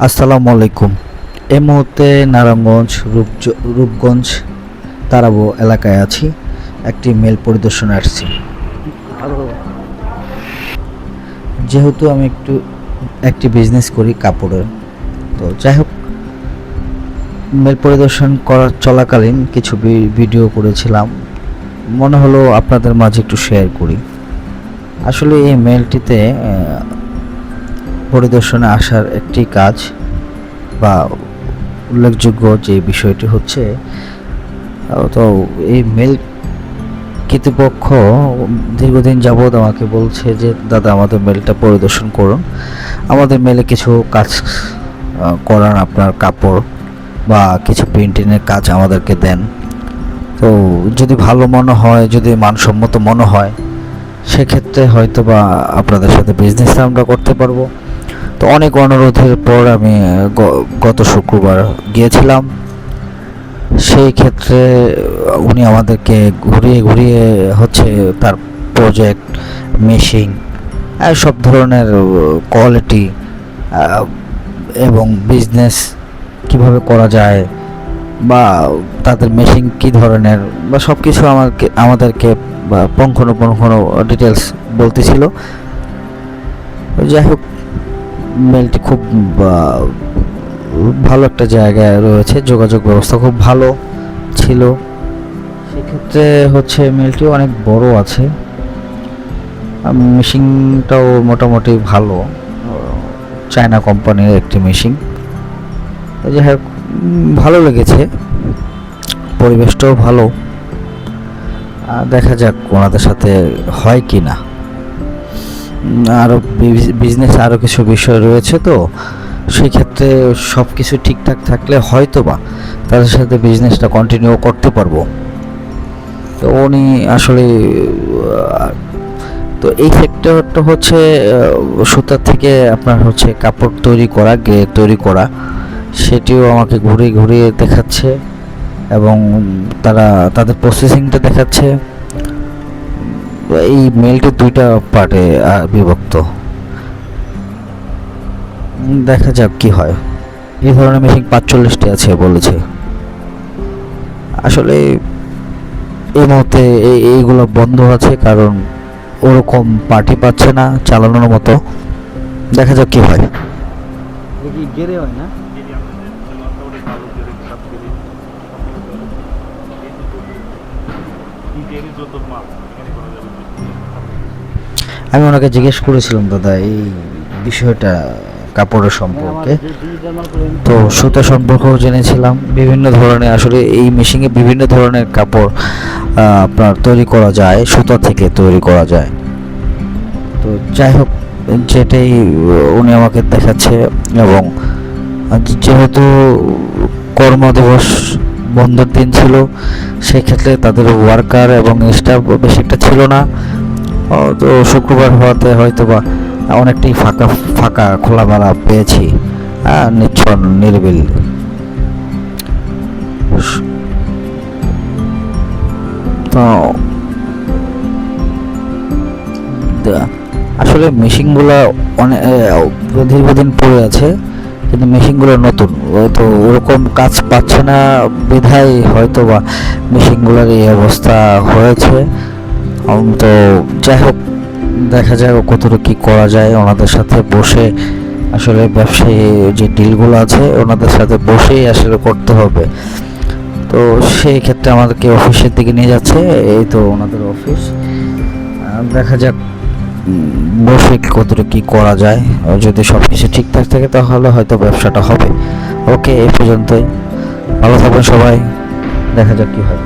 আসসালামু আলাইকুম। এই মুহূর্তে নারায়ণগঞ্জ রূপগঞ্জ তারাবো এলাকায় আছি। একটি মেল পরিদর্শনে আসছি। যেহেতু আমি একটি বিজনেস করি কাপড়ের, তো যাই হোক, মেল পরিদর্শন করা চলাকালীন কিছু ভিডিও করেছিলাম, মনে হলো আপনাদের মাঝে একটু শেয়ার করি। আসলে এই মেলটিতে পরিদর্শনে আসার একটি কাজ বা উল্লেখযোগ্য যে বিষয়টি হচ্ছে, তো এই মেল কর্তৃপক্ষ দীর্ঘদিন যাবৎ আমাকে বলছে যে দাদা আমাদের মেলটা পরিদর্শন করুন, আমাদের মেলে কিছু কাজ করান, আপনার কাপড় বা কিছু প্রিন্টিংয়ের কাজ আমাদেরকে দেন। তো যদি ভালো মনে হয়, যদি মানসম্মত মনে হয়, সেক্ষেত্রে হয়তো বা আপনাদের সাথে বিজনেস আমরা করতে পারবো। তো অনেক অনুরোধের পর আমি গত শুক্রবার গিয়েছিলাম। সেই ক্ষেত্রে উনি আমাদেরকে ঘুরিয়ে ঘুরিয়ে হচ্ছে তার প্রজেক্ট, মেশিন, সব ধরনের কোয়ালিটি এবং বিজনেস কিভাবে করা যায় বা তাদের মেশিন কী ধরনের বা সব কিছু আমাদেরকে পুঙ্খানুপুঙ্খ ডিটেলস বলতেছিল। যাই হোক, মেলটি খুব ভালো একটা জায়গায় রয়েছে, যোগাযোগ ব্যবস্থা খুব ভালো ছিল। সেক্ষেত্রে হচ্ছে মেলটিও অনেক বড় আছে, মেশিনটাও মোটামুটি ভালো, চায়না কোম্পানির একটি মেশিন। যাই হোক, ভালো লেগেছে, পরিবেশটাও ভালো। দেখা যাক ওনাদের সাথে হয় কি না। আরও বিজনেস আরও কিছু বিষয় রয়েছে, তো সেই ক্ষেত্রে সব কিছু ঠিকঠাক থাকলে হয়তো বা তাদের সাথে বিজনেসটা কন্টিনিউ করতে পারবো। তো উনি আসলে তো এই সেক্টরটা হচ্ছে সুতার থেকে আপনার হচ্ছে কাপড় তৈরি করা, গের তৈরি করা, সেটিও আমাকে ঘুরিয়ে ঘুরিয়ে দেখাচ্ছে এবং তাদের প্রসেসিংটা দেখাচ্ছে। এই মেলটি দুইটা পার্টে বিভক্ত। দেখা যাক কি হয়। এই ধরনের মেশিন 45টি আছে বলেছে। আসলে এই মুহূর্তে এইগুলো বন্ধ আছে, কারণ ওরকম পার্টি পাচ্ছে না চালানোর মতো। দেখা যাক কি হয়। আমি ওনাকে জিজ্ঞেস করেছিলাম দাদা এই বিষয়টা কাপড়ের সম্পর্কে, তো সুতা সম্পর্কেও জেনেছিলাম। বিভিন্ন ধরনের আসলে এই মেশিনে বিভিন্ন ধরনের কাপড় আপনার তৈরি করা যায়, সুতা থেকে তৈরি করা যায়। তো যাই হোক, যেটাই উনি আমাকে দেখাচ্ছে, এবং যেহেতু কর্মদিবস বন্ধের দিন ছিল, সেক্ষেত্রে তাদের ওয়ার্কার এবং স্টাফ বেশি একটা ছিল না। তো শুক্রবার হওয়াতে হয়তো বা অনেকটাই ফাঁকা ফাঁকা খোলামেলা পেয়েছি, নিচ্ছন নিরিবিল। তো আসলে মেশিনগুলো অনেক দীর্ঘদিন পড়ে আছে, কিন্তু মেশিনগুলো নতুন, তো ওরকম কাজ পাচ্ছে না বিধায় হয়তো বা মেশিনগুলোর এই অবস্থা হয়েছে। তো যাই হোক, দেখা যায় কতটুকু কী করা যায়। ওনাদের সাথে বসে আসলে ব্যবসায়ী যে ডিলগুলো আছে ওনাদের সাথে বসেই আসলে করতে হবে। তো সেই ক্ষেত্রে আমাদেরকে অফিসের দিকে নিয়ে যাচ্ছে, এই তো ওনাদের অফিস। দেখা যাক বসে কতটুকু কী করা যায়। যদি সব কিছু ঠিকঠাক থাকে তাহলে হয়তো ব্যবসাটা হবে। ওকে, এই পর্যন্তই। ভালো থাকবেন সবাই, দেখা যাক কী হয়।